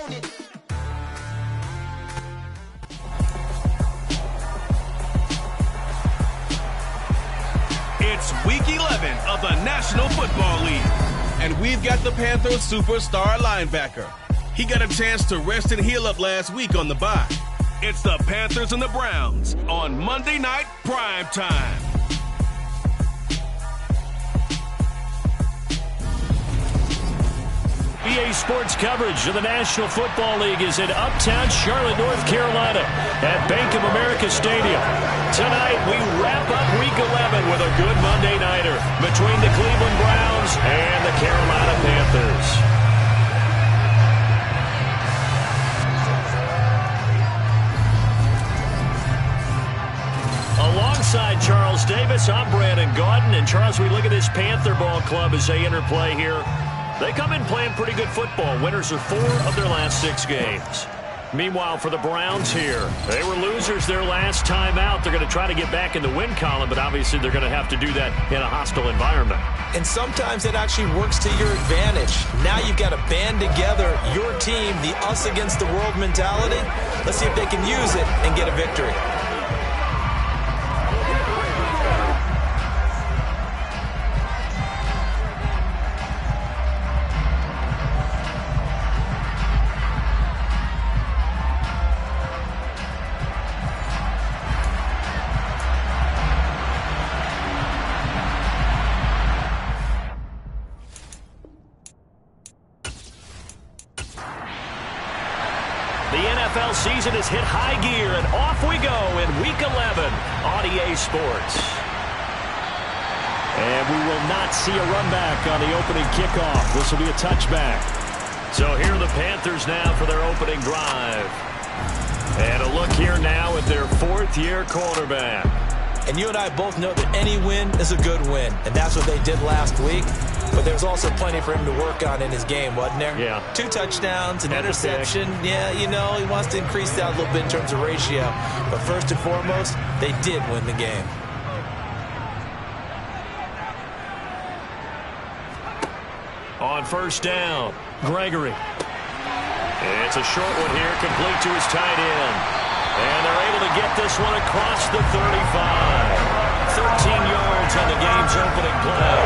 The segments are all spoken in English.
It's Week 11 of the National Football League. And we've got the Panthers superstar linebacker. He got a chance to rest and heal up last week on the bye. It's the Panthers and the Browns on Monday Night Prime Time. EA Sports coverage of the National Football League is in uptown Charlotte, North Carolina at Bank of America Stadium. Tonight, we wrap up Week 11 with a good Monday nighter between the Cleveland Browns and the Carolina Panthers. Alongside Charles Davis, I'm Brandon Gaudin. And Charles, we look at this Panther ball club as they enter play here. They come in playing pretty good football. Winners of 4 of their last 6 games. Meanwhile, for the Browns here, they were losers their last time out. They're going to try to get back in the win column, but obviously they're going to have to do that in a hostile environment. And sometimes it actually works to your advantage. Now you've got to band together your team, the us against the world mentality. Let's see if they can use it and get a victory. The NFL season has hit high gear, and off we go in Week 11 on EA Sports. And we will not see a run back on the opening kickoff. This will be a touchback. So here are the Panthers now for their opening drive. And a look here now at their 4th-year quarterback. And you and I both know that any win is a good win, and that's what they did last week. But there's also plenty for him to work on in his game, wasn't there? Yeah. 2 touchdowns, an interception. Yeah, you know, he wants to increase that a little bit in terms of ratio. But first and foremost, they did win the game. On first down, Gregory. It's a short one here, complete to his tight end. And they're able to get this one across the 35. 13 yards on the game's opening play.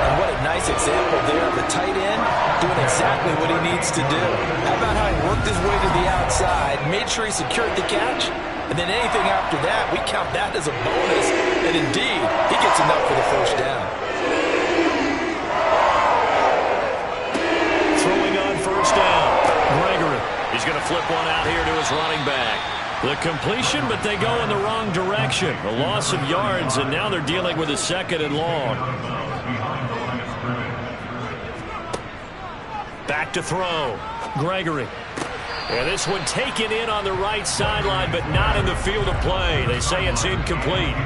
And what a nice example there of the tight end doing exactly what he needs to do. How about how he worked his way to the outside, made sure he secured the catch, and then anything after that, we count that as a bonus. And indeed, he gets enough for the first down. Throwing on first down, Gregory. He's going to flip one out here to his running back. The completion, but they go in the wrong direction. A loss of yards, and now they're dealing with a 2nd and long. Back to throw. Gregory. And this one taken in on the right sideline, but not in the field of play. They say it's incomplete.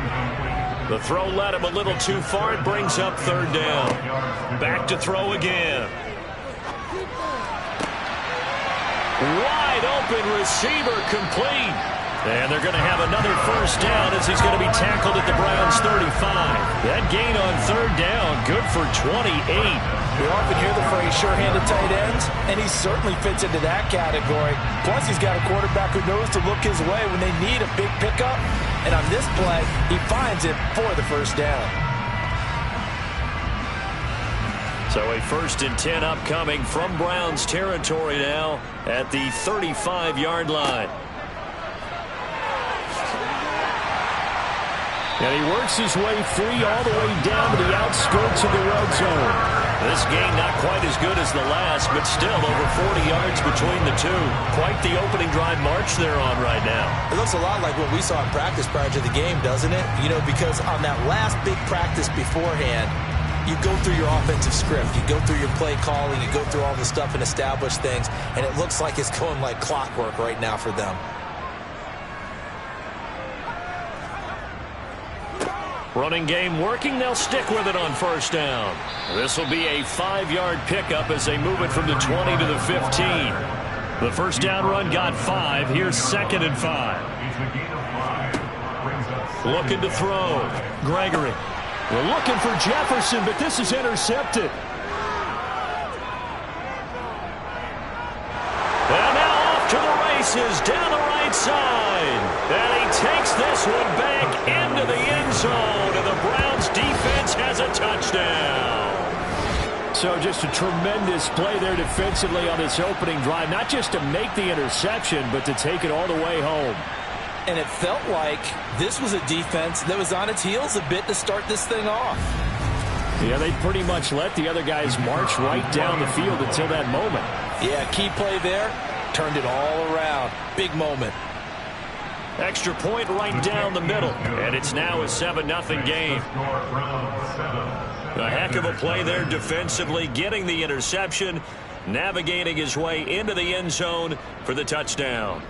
The throw led him a little too far. It brings up 3rd down. Back to throw again. Wide open receiver, complete. And they're going to have another first down as he's going to be tackled at the Browns' 35. That gain on 3rd down, good for 28. We often hear the phrase sure-handed tight ends, and he certainly fits into that category. Plus, he's got a quarterback who knows to look his way when they need a big pickup. And on this play, he finds it for the first down. So a 1st and 10 upcoming from Browns territory now at the 35-yard line. And he works his way free all the way down to the outskirts of the red zone. This game not quite as good as the last, but still over 40 yards between the two. Quite the opening drive march they're on right now. It looks a lot like what we saw in practice prior to the game, doesn't it? You know, because on that last big practice beforehand, you go through your offensive script, you go through your play calling, you go through all the stuff and establish things, and it looks like it's going like clockwork right now for them. Running game working. They'll stick with it on first down. This will be a 5-yard pickup as they move it from the 20 to the 15. The first down run got 5. Here's 2nd and 5. Looking to throw. Gregory. We're looking for Jefferson, but this is intercepted. And races down the right side. And he takes this one back into the end zone. And the Browns defense has a touchdown. So just a tremendous play there defensively on this opening drive. Not just to make the interception, but to take it all the way home. And it felt like this was a defense that was on its heels a bit to start this thing off. Yeah, they pretty much let the other guys march right down the field until that moment. Yeah, key play there. Turned it all around. Big moment. Extra point right down the middle. And it's now a 7-0 game. A heck of a play there defensively, getting the interception, navigating his way into the end zone for the touchdown.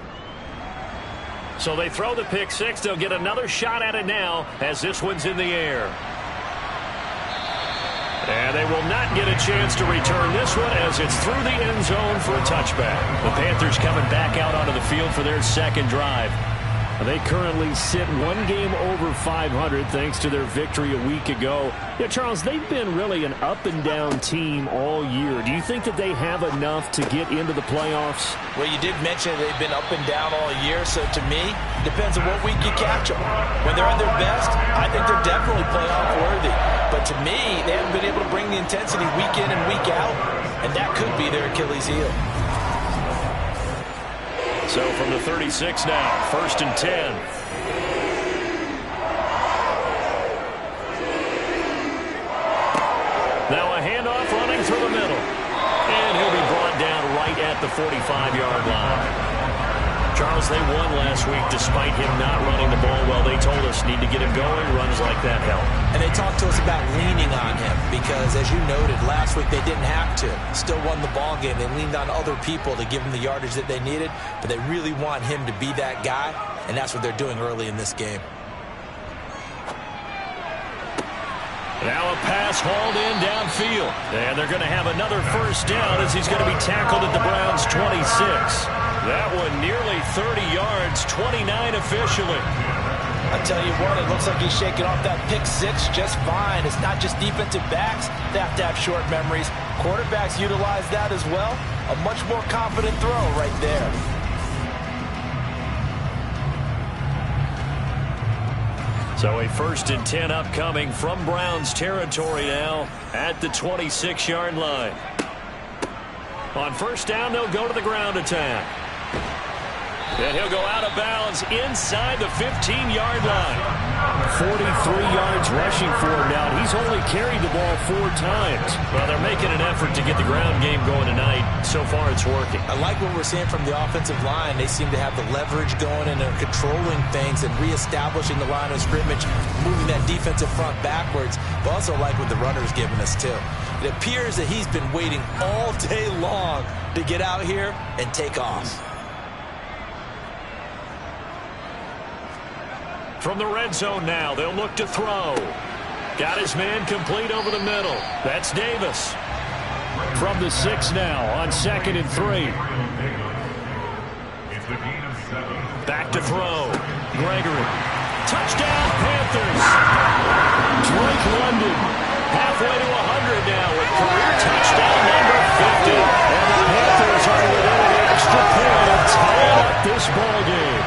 So they throw the pick six. They'll get another shot at it now as this one's in the air. And they will not get a chance to return this one as it's through the end zone for a touchback. The Panthers coming back out onto the field for their second drive. They currently sit one game over 500 thanks to their victory a week ago. Yeah, Charles, they've been really an up-and-down team all year. Do you think that they have enough to get into the playoffs? Well, you did mention they've been up and down all year, so to me, it depends on what week you catch them. When they're at their best, I think they're definitely playoff worthy. But to me, they haven't been able to bring the intensity week in and week out, and that could be their Achilles heel. So from the 36 now, 1st and 10. Now a handoff running through the middle. And he'll be brought down right at the 45-yard line. Charles, they won last week despite him not running the ball well. They told us need to get him going. Runs like that help. And they talked to us about leaning on him because, as you noted, last week they didn't have to. Still won the ball game. They leaned on other people to give them the yardage that they needed, but they really want him to be that guy, and that's what they're doing early in this game. Now a pass hauled in downfield. And they're going to have another first down as he's going to be tackled at the Browns' 26. That one nearly 30 yards, 29 officially. I tell you what, it looks like he's shaking off that pick six just fine. It's not just defensive backs that have to have short memories. Quarterbacks utilize that as well. A much more confident throw right there. So a 1st and 10 upcoming from Browns territory now at the 26-yard line. On first down, they'll go to the ground attack. And he'll go out of bounds inside the 15-yard line. 43 yards rushing for him now. He's only carried the ball 4 times. Well, they're making an effort to get the ground game going tonight. So far, it's working. I like what we're seeing from the offensive line. They seem to have the leverage going, and they're controlling things and reestablishing the line of scrimmage, moving that defensive front backwards. But also like what the runner's giving us, too. It appears that he's been waiting all day long to get out here and take off. From the red zone now, they'll look to throw. Got his man complete over the middle. That's Davis. From the 6 now on 2nd and 3. Back to throw. Gregory. Touchdown, Panthers. Drake London halfway to 100 now with career touchdown number 50. And the Panthers are within an extra point, tying up this ball game.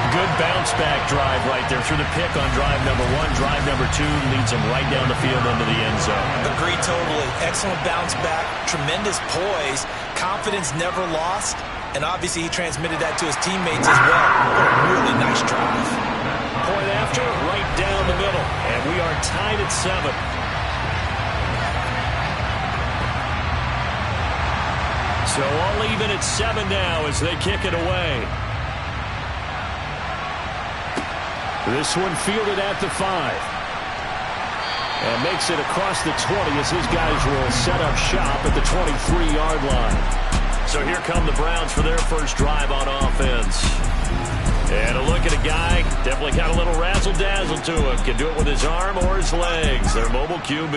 Good bounce-back drive right there through the pick on drive number 1. Drive number 2 leads them right down the field into the end zone. Agreed totally. Excellent bounce-back, tremendous poise, confidence never lost, and obviously he transmitted that to his teammates as well. What a really nice drive. Point after, right down the middle, and we are tied at 7. So all even at 7 now as they kick it away. This one fielded at the 5. And makes it across the 20 as his guys will set up shop at the 23-yard line. So here come the Browns for their first drive on offense. And a look at a guy, definitely got a little razzle-dazzle to him. Can do it with his arm or his legs. Their mobile QB.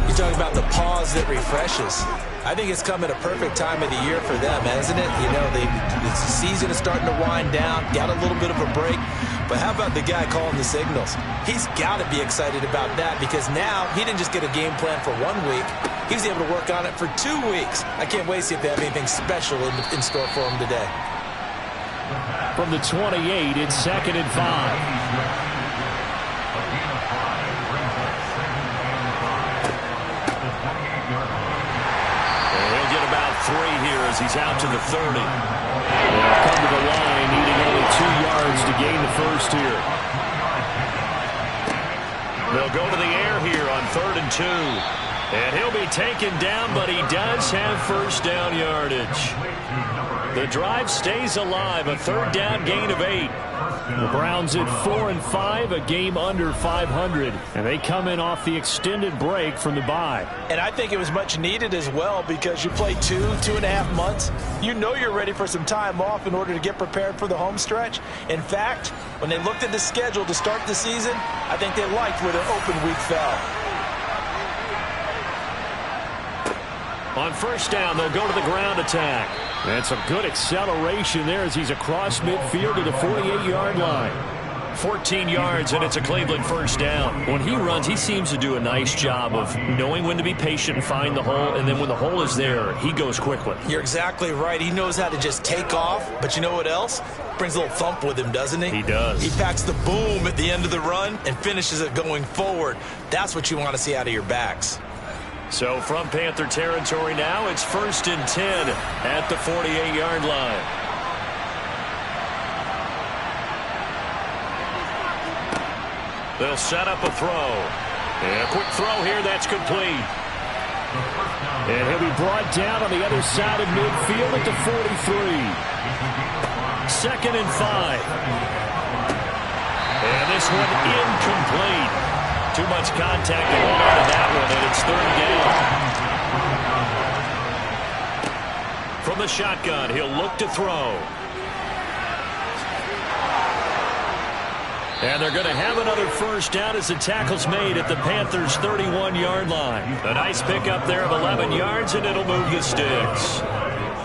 You talk about the pause that refreshes. I think it's come at a perfect time of the year for them, hasn't it? You know, the season is starting to wind down, got a little bit of a break. But how about the guy calling the signals? He's got to be excited about that because now he didn't just get a game plan for 1 week. He was able to work on it for 2 weeks. I can't wait to see if they have anything special in store for him today. From the 28, it's 2nd and 5. Three here as he's out to the 30. They'll come to the line, needing only 2 yards to gain the first here. They'll go to the air here on 3rd and 2. And he'll be taken down, but he does have first down yardage. The drive stays alive, a 3rd down gain of 8. The Browns at 4-5, a game under 500, and they come in off the extended break from the bye. And I think it was much needed as well because you play 2.5 months. You know you're ready for some time off in order to get prepared for the home stretch. In fact, when they looked at the schedule to start the season, I think they liked where their open week fell. On first down, they'll go to the ground attack. That's a good acceleration there as he's across midfield to the 48-yard line. 14 yards, and it's a Cleveland first down. When he runs, he seems to do a nice job of knowing when to be patient and find the hole, and then when the hole is there, he goes quickly. You're exactly right. He knows how to just take off, but you know what else? Brings a little thump with him, doesn't he? He does. He packs the boom at the end of the run and finishes it going forward. That's what you want to see out of your backs. So from Panther territory now, it's 1st and 10 at the 48-yard line. They'll set up a throw. And a quick throw here, that's complete. And he'll be brought down on the other side of midfield at the 43. 2nd and 5. And this one incomplete. Too much contact to hold on to that one, and it's 3rd down. From the shotgun, he'll look to throw. And they're going to have another first down as the tackle's made at the Panthers' 31-yard line. A nice pickup there of 11 yards, and it'll move the sticks.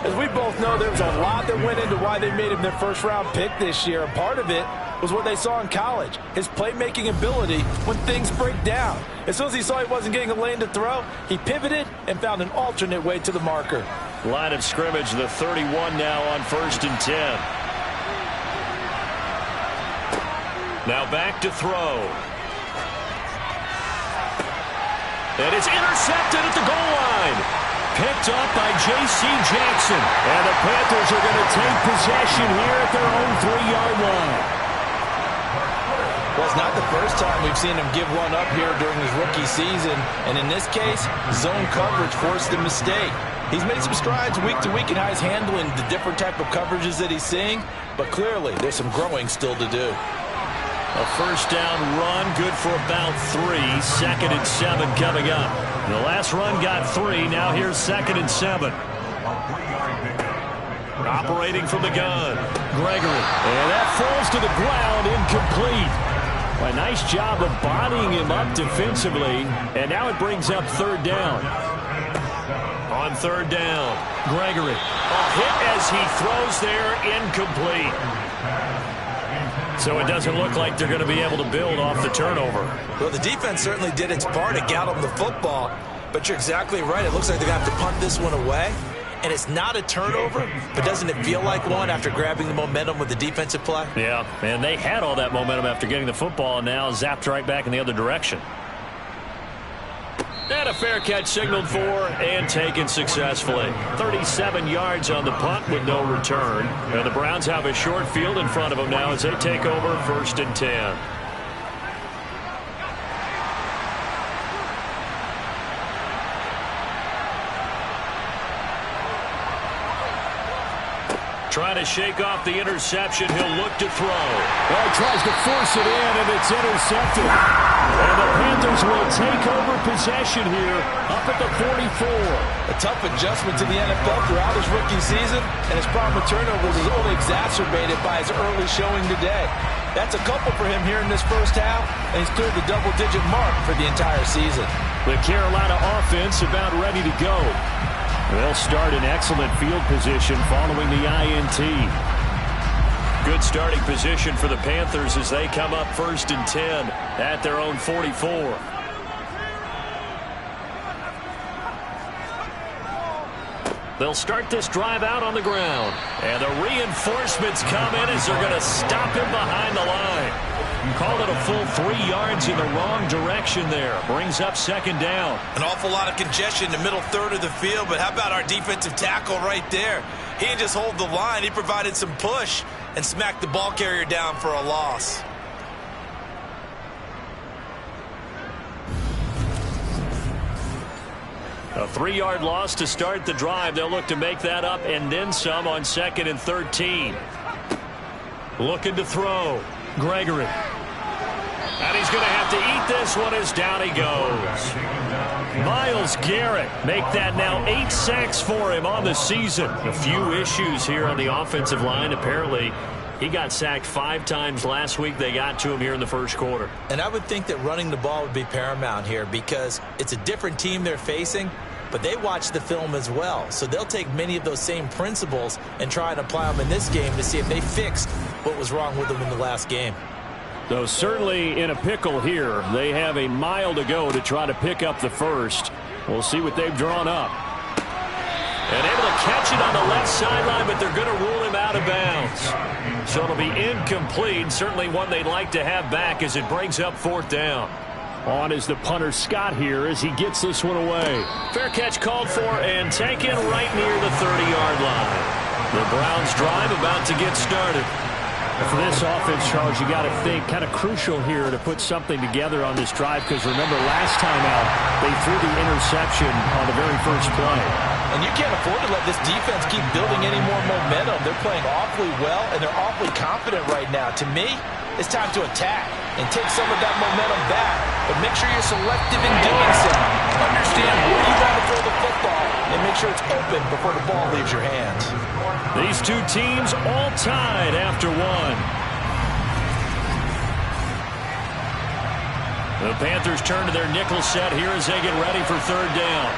As we both know, there was a lot that went into why they made him their first-round pick this year. And part of it was what they saw in college, his playmaking ability when things break down. As soon as he saw he wasn't getting a lane to throw, he pivoted and found an alternate way to the marker. Line of scrimmage, the 31 now on 1st and 10. Now back to throw. And it's intercepted at the goal line. Picked up by J.C. Jackson. And the Panthers are going to take possession here at their own 3-yard line. Well, it's not the first time we've seen him give one up here during his rookie season. And in this case, zone coverage forced the mistake. He's made some strides week to week in how he's handling the different type of coverages that he's seeing. But clearly, there's some growing still to do. A first down run, good for about 3. 2nd and 7 coming up. The last run got 3. Now here's 2nd and 7. Operating from the gun, Gregory. And that falls to the ground, incomplete. A nice job of bodying him up defensively. And now it brings up 3rd down. On 3rd down, Gregory. A hit as he throws there, incomplete. So it doesn't look like they're going to be able to build off the turnover. Well, the defense certainly did its part to get them the football. But you're exactly right. It looks like they're going to have to punt this one away. And it's not a turnover, but doesn't it feel like one after grabbing the momentum with the defensive play? Yeah, and they had all that momentum after getting the football and now zapped right back in the other direction. And a fair catch signaled for and taken successfully. 37 yards on the punt with no return. And the Browns have a short field in front of them now as they take over 1st and 10. Trying to shake off the interception. He'll look to throw. Well, he tries to force it in, and it's intercepted. And the Panthers will take over possession here up at the 44. A tough adjustment to the NFL throughout his rookie season, and his problem with turnovers is only exacerbated by his early showing today. That's a couple for him here in this first half, and he's cleared the double-digit mark for the entire season. The Carolina offense about ready to go. They'll start in excellent field position following the INT. Good starting position for the Panthers as they come up 1st and 10 at their own 44. They'll start this drive out on the ground. And the reinforcements come in as they're going to stop him behind the line. Called it a full 3 yards in the wrong direction there. Brings up second down. An awful lot of congestion in the middle third of the field, but how about our defensive tackle right there? He didn't just hold the line. He provided some push and smacked the ball carrier down for a loss. A 3-yard loss to start the drive. They'll look to make that up and then some on 2nd and 13. Looking to throw. Gregory. And he's going to have to eat this one as down he goes. Myles Garrett make that now 8 sacks for him on the season. A few issues here on the offensive line. Apparently, he got sacked 5 times last week. They got to him here in the first quarter. And I would think that running the ball would be paramount here because it's a different team they're facing, but they watch the film as well. So they'll take many of those same principles and try and apply them in this game to see if they fixed what was wrong with them in the last game. Though certainly in a pickle here. They have a mile to go to try to pick up the first. We'll see what they've drawn up. And able to catch it on the left sideline, but they're going to rule him out of bounds. So it'll be incomplete. Certainly one they'd like to have back as it brings up 4th down. On is the punter Scott here as he gets this one away. Fair catch called for and taken right near the 30-yard line. The Browns drive about to get started. For this offense, Charles, you got to think kind of crucial here to put something together on this drive because remember last time out they threw the interception on the very first play. And you can't afford to let this defense keep building any more momentum. They're playing awfully well, and they're awfully confident right now. To me, it's time to attack and take some of that momentum back. But make sure you're selective in doing so. Understand where you want to throw the football and make sure it's open before the ball leaves your hands. These two teams all tied after 1. The Panthers turn to their nickel set here as they get ready for 3rd down.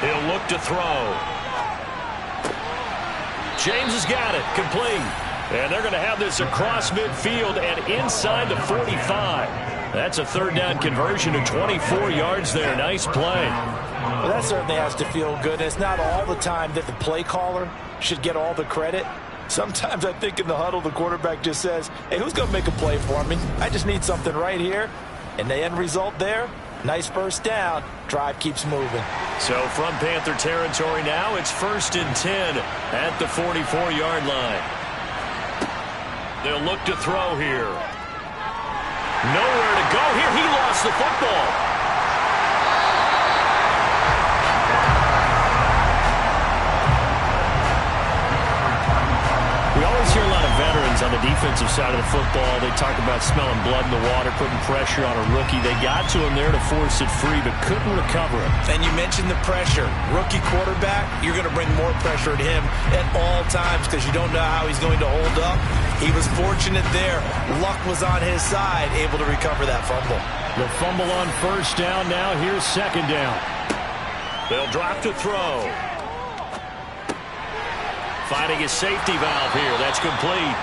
He'll look to throw. James has got it. Complete. And they're going to have this across midfield and inside the 45. That's a 3rd down conversion to 24 yards there. Nice play. Well, that certainly has to feel good. It's not all the time that the play caller should get all the credit. Sometimes I think in the huddle the quarterback just says, hey, who's going to make a play for me? I just need something right here. And the end result there, nice first down. Drive keeps moving. So from Panther territory now, it's 1st and 10 at the 44-yard line. They'll look to throw here. Nowhere to go here. He lost the football. We always hear a lot of veterans on the defensive side of the football. They talk about smelling blood in the water, putting pressure on a rookie. They got to him there to force it free, but couldn't recover it. And you mentioned the pressure. Rookie quarterback, you're going to bring more pressure at him at all times because you don't know how he's going to hold up. He was fortunate there. Luck was on his side, able to recover that fumble. The fumble on 1st down. Now here's 2nd down. They'll drop to throw. Finding his safety valve here. That's complete.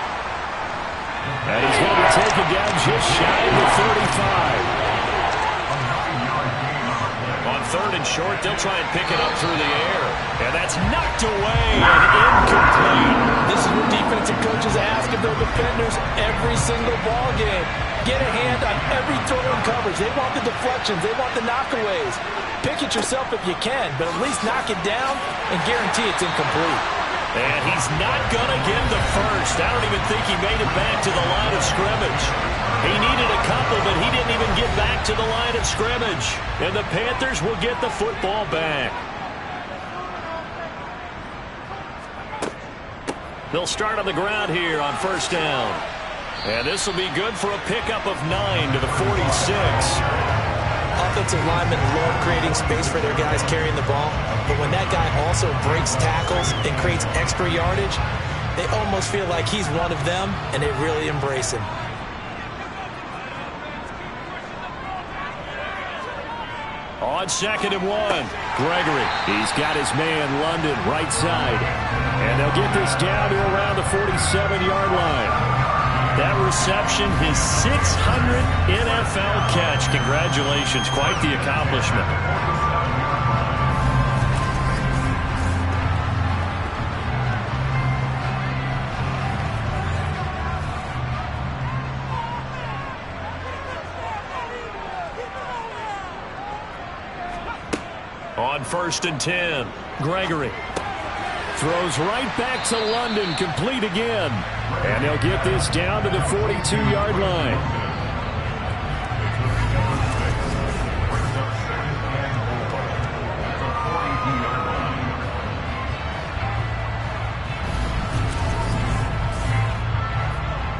And he's going to be taken down just shy of the 35. On 3rd and short, they'll try and pick it up through the air. And that's knocked away and incomplete. This is what defensive coaches ask of their defenders every single ball game. Get a hand on every throw in coverage. They want the deflections. They want the knockaways. Pick it yourself if you can, but at least knock it down and guarantee it's incomplete. And he's not going to get the first. I don't even think he made it back to the line of scrimmage. He needed a couple, but he didn't even get back to the line of scrimmage. And the Panthers will get the football back. They'll start on the ground here on 1st down. And this will be good for a pickup of 9 to the 46. Offensive linemen love creating space for their guys carrying the ball, but when that guy also breaks tackles and creates extra yardage, they almost feel like he's one of them, and they really embrace him. On 2nd and 1, Gregory. He's got his man, London, right side. And they'll get this down to around the 47-yard line. That reception, his 600th NFL catch. Congratulations, quite the accomplishment. on 1st and 10. Gregory throws right back to London, complete again. And they'll get this down to the 42-yard line.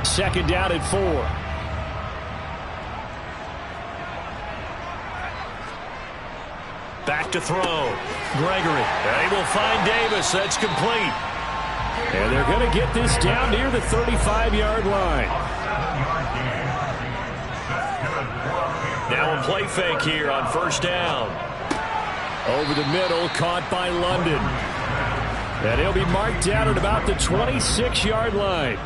Second down at 4. Back to throw. Gregory. Able to find Davis. That's complete. And they're going to get this down near the 35-yard line. Now a play fake here on 1st down. Over the middle, caught by London. And he'll be marked down at about the 26-yard line.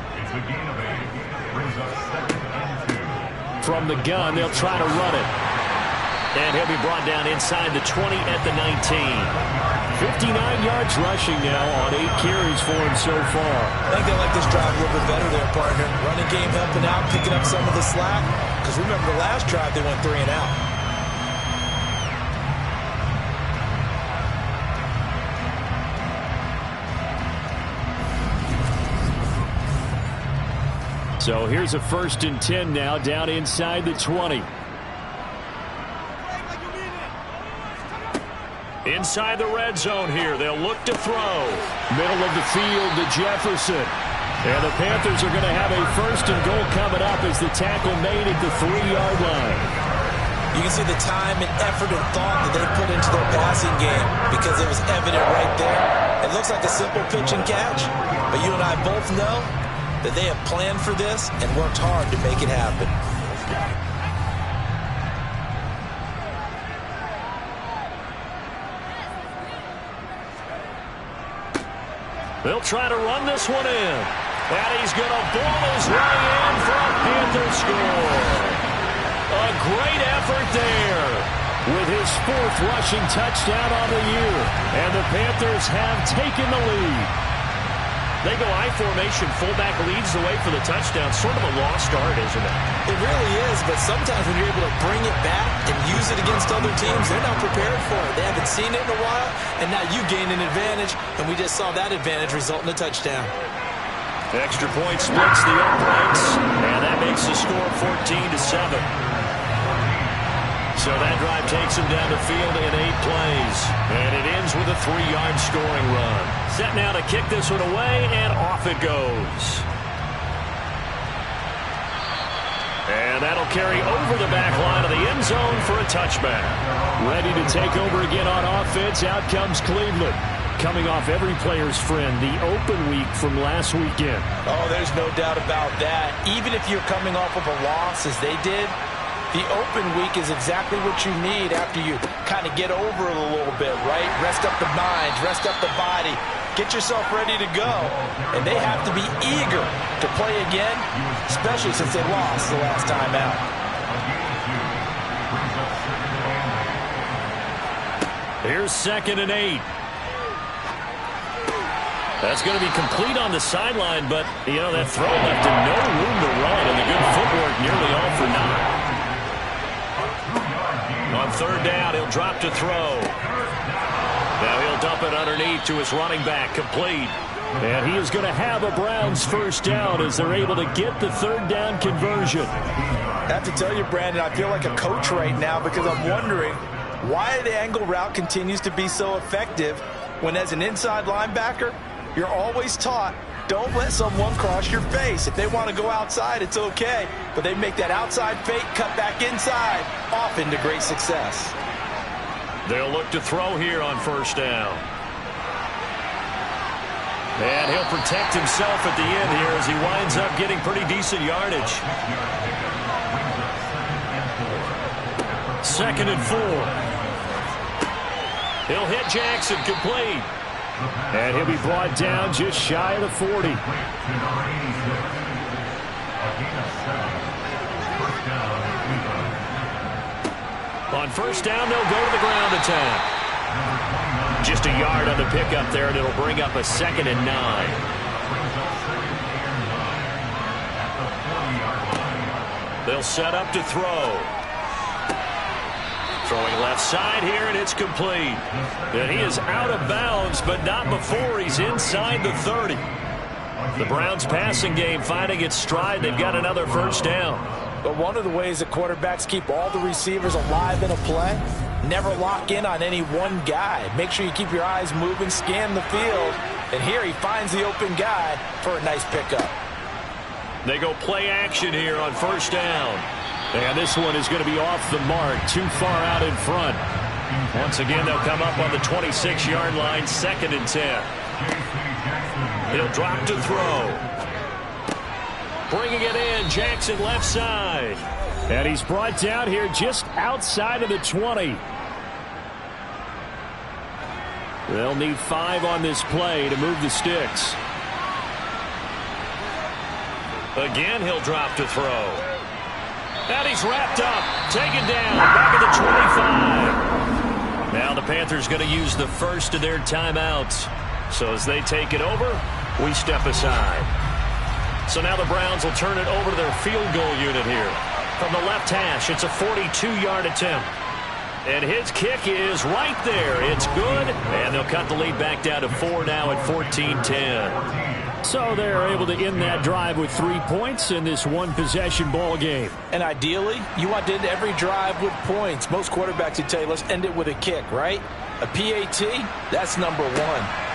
From the gun, they'll try to run it. And he'll be brought down inside the 20 at the 19. 59 yards rushing now on 8 carries for him so far. I think they like this drive a little bit better there, partner. Running game helping out, picking up some of the slack. Because remember the last drive, they went 3 and out. So here's a 1st and 10 now, down inside the 20. Inside the red zone here, they'll look to throw. Middle of the field to Jefferson. And the Panthers are going to have a 1st and goal coming up as the tackle made at the 3-yard line. You can see the time and effort and thought that they put into their passing game because it was evident right there. It looks like a simple pitch and catch, but you and I both know that they have planned for this and worked hard to make it happen. They'll try to run this one in. And he's going to ball his way in for a Panther score. A great effort there with his 4th rushing touchdown on the year. And the Panthers have taken the lead. They go I formation, fullback leads the way for the touchdown. Sort of a lost art, isn't it? It really is, but sometimes when you're able to bring it back and use it against other teams, they're not prepared for it. They haven't seen it in a while, and now you gain an advantage, and we just saw that advantage result in a touchdown. Extra point splits the uprights, and that makes the score 14-7. So that drive takes him down the field in 8 plays. And it ends with a 3-yard scoring run. Set now to kick this one away, and off it goes. And that'll carry over the back line of the end zone for a touchback. Ready to take over again on offense, out comes Cleveland. Coming off every player's friend, the open week from last weekend. Oh, there's no doubt about that. Even if you're coming off of a loss as they did, the open week is exactly what you need after you kind of get over it a little bit, right? Rest up the mind, rest up the body, get yourself ready to go. And they have to be eager to play again, especially since they lost the last time out. Here's 2nd and 8. That's going to be complete on the sideline, but, you know, that throw left him no room to run, and the good footwork nearly all for naught. On 3rd down, he'll drop to throw. Now he'll dump it underneath to his running back, complete. And he is going to have a Browns 1st down as they're able to get the 3rd down conversion. I have to tell you, Brandon, I feel like a coach right now because I'm wondering why the angle route continues to be so effective when as an inside linebacker, you're always taught, don't let someone cross your face. If they want to go outside, it's okay. But they make that outside fake, cut back inside, often to great success. They'll look to throw here on 1st down. And he'll protect himself at the end here as he winds up getting pretty decent yardage. 2nd and 4. He'll hit Jackson, complete. And he'll be brought down just shy of the 40. On 1st down, they'll go to the ground attack. Just a yard on the pickup there, and it'll bring up a 2nd and 9. They'll set up to throw. Throwing left side here, and it's complete. And he is out of bounds, but not before he's inside the 30. The Browns passing game finding its stride. They've got another first down. But one of the ways that quarterbacks keep all the receivers alive in a play, never lock in on any one guy. Make sure you keep your eyes moving, scan the field. And here he finds the open guy for a nice pickup. They go play action here on first down. And this one is going to be off the mark, too far out in front. Once again, they'll come up on the 26-yard line, 2nd and 10. He'll drop to throw. Bringing it in, Jackson left side. And he's brought down here just outside of the 20. They'll need 5 on this play to move the sticks. Again, he'll drop to throw. And he's wrapped up, taken down, back at the 25. Now the Panthers going to use the first of their timeouts. So as they take it over, we step aside. So now the Browns will turn it over to their field goal unit here. From the left hash, it's a 42-yard attempt. And his kick is right there. It's good. And they'll cut the lead back down to 4 now at 14-10. So they're able to end that drive with 3 points in this one-possession ball game. And ideally, you want to end every drive with points. Most quarterbacks would tell you, let's end it with a kick, right? A PAT, that's number 1.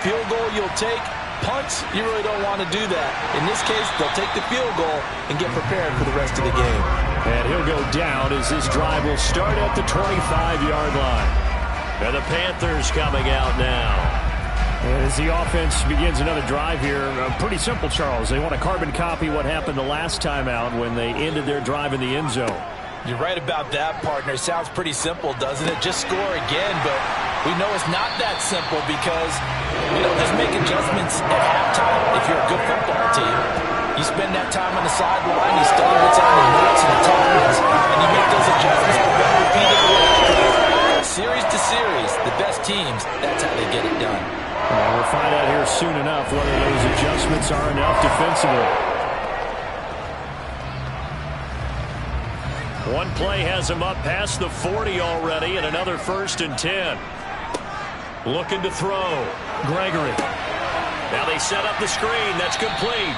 Field goal you'll take. Punts, you really don't want to do that. In this case, they'll take the field goal and get prepared for the rest of the game. And he'll go down as this drive will start at the 25-yard line. And the Panthers coming out now. As the offense begins another drive here, pretty simple, Charles. They want to carbon copy what happened the last time out when they ended their drive in the end zone. You're right about that, partner. Sounds pretty simple, doesn't it? Just score again, but we know it's not that simple because you don't just make adjustments at halftime if you're a good football team. You spend that time on the sideline, you study what's on the notes and the timelines, and you make those adjustments for them repeatedly. Series to series, the best teams, that's how they get it done. We'll find out here soon enough whether those adjustments are enough defensively. One play has him up past the 40 already, and another 1st and 10. Looking to throw. Gregory. Now they set up the screen. That's complete.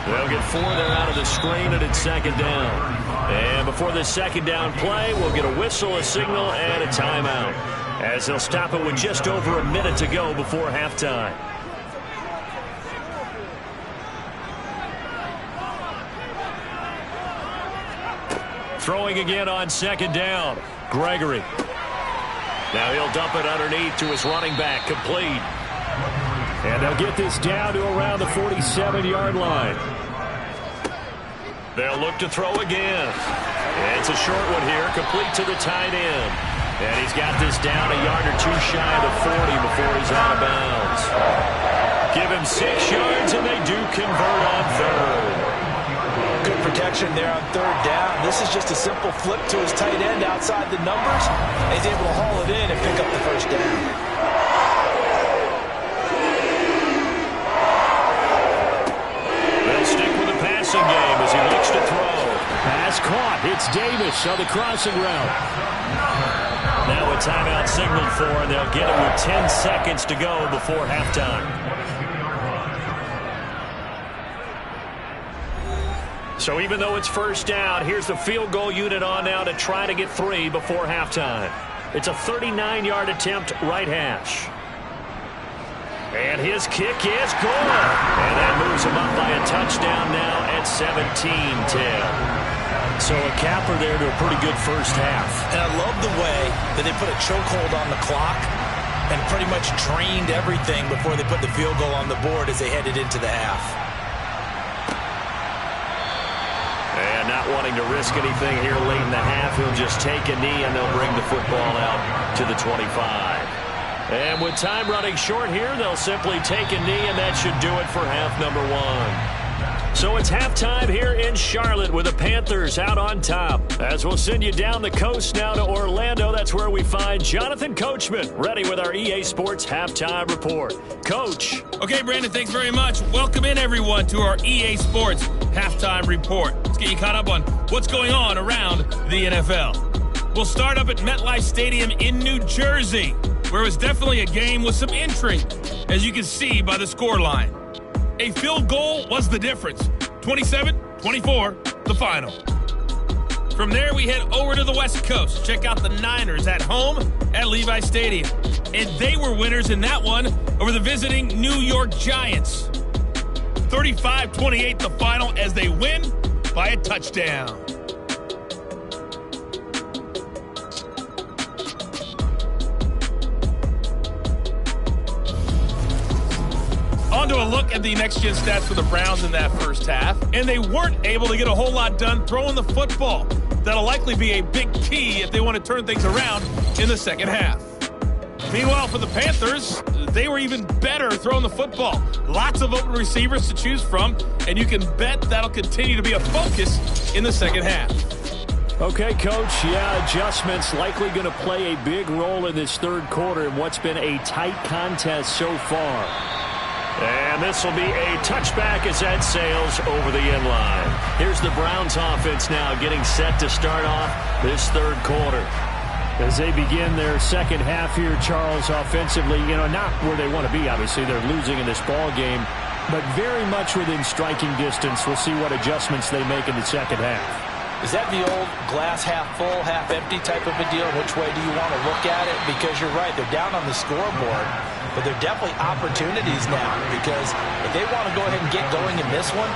They'll get 4 there out of the screen, and it's 2nd down. And before this 2nd down play, we'll get a whistle, a signal, and a timeout, as they'll stop it with just over a minute to go before halftime. Throwing again on 2nd down. Gregory. Now he'll dump it underneath to his running back. Complete. And they'll get this down to around the 47-yard line. They'll look to throw again. It's a short one here, complete to the tight end. And he's got this down a yard or 2 shy of the 40 before he's out of bounds. Give him 6 yards, and they do convert on 3rd. Good protection there on 3rd down. This is just a simple flip to his tight end outside the numbers. And he's able to haul it in and pick up the 1st down. They'll stick with the passing game as he looks to throw. Pass caught. It's Davis on the crossing route. Now a timeout signaled for, and they'll get it with 10 seconds to go before halftime. So even though it's 1st down, here's the field goal unit on now to try to get 3 before halftime. It's a 39-yard attempt, right hash. And his kick is good. And that moves him up by a touchdown now at 17-10. So a capper there to a pretty good first half. And I love the way that they put a chokehold on the clock and pretty much drained everything before they put the field goal on the board as they headed into the half. And not wanting to risk anything here late in the half, he'll just take a knee and they'll bring the football out to the 25. And with time running short here, they'll simply take a knee, and that should do it for half number 1. So it's halftime here in Charlotte with the Panthers out on top. As we'll send you down the coast now to Orlando, that's where we find Jonathan Coachman ready with our EA Sports Halftime Report. Coach. Okay, Brandon, thanks very much. Welcome in, everyone, to our EA Sports Halftime Report. Let's get you caught up on what's going on around the NFL. We'll start up at MetLife Stadium in New Jersey, where it was definitely a game with some intrigue, as you can see by the scoreline. A field goal was the difference. 27-24, the final. From there, we head over to the West Coast. Check out the Niners at home at Levi Stadium. And they were winners in that one over the visiting New York Giants. 35-28 the final as they win by a touchdown. On to a look at the next-gen stats for the Browns in that first half. And they weren't able to get a whole lot done throwing the football. That'll likely be a big key if they want to turn things around in the second half. Meanwhile, for the Panthers, they were even better throwing the football. Lots of open receivers to choose from, and you can bet that'll continue to be a focus in the second half. Okay, Coach, yeah, adjustments likely going to play a big role in this third quarter in what's been a tight contest so far. And this will be a touchback as that sails over the end line. Here's the Browns offense now getting set to start off this third quarter. As they begin their second half here, Charles, offensively, not where they want to be, obviously. They're losing in this ball game, but very much within striking distance. We'll see what adjustments they make in the second half. Is that the old glass half full, half empty type of a deal? Which way do you want to look at it? Because you're right, they're down on the scoreboard, but they're definitely opportunities now, because if they want to go ahead and get going in this one,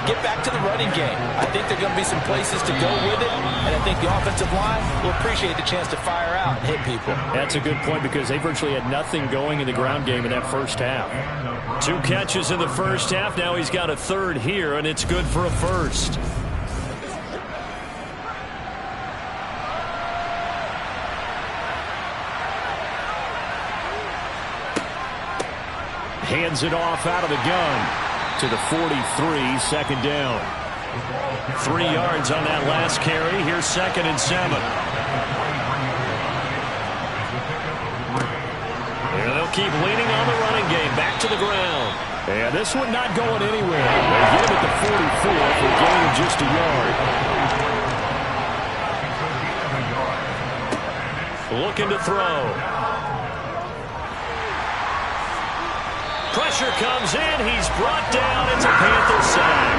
get back to the running game. I think there are going to be some places to go with it, and I think the offensive line will appreciate the chance to fire out and hit people. That's a good point, because they virtually had nothing going in the ground game in that first half. 2 catches in the first half. Now he's got a third here, and it's good for a first. Hands it off out of the gun to the 43, second down. 3 yards on that last carry. Here's 2nd and 7. And they'll keep leaning on the running game. Back to the ground. And this one not going anywhere. They get him at the 44 for a gain of just a yard. Looking to throw. Pressure comes in. He's brought down. It's a Panther sack.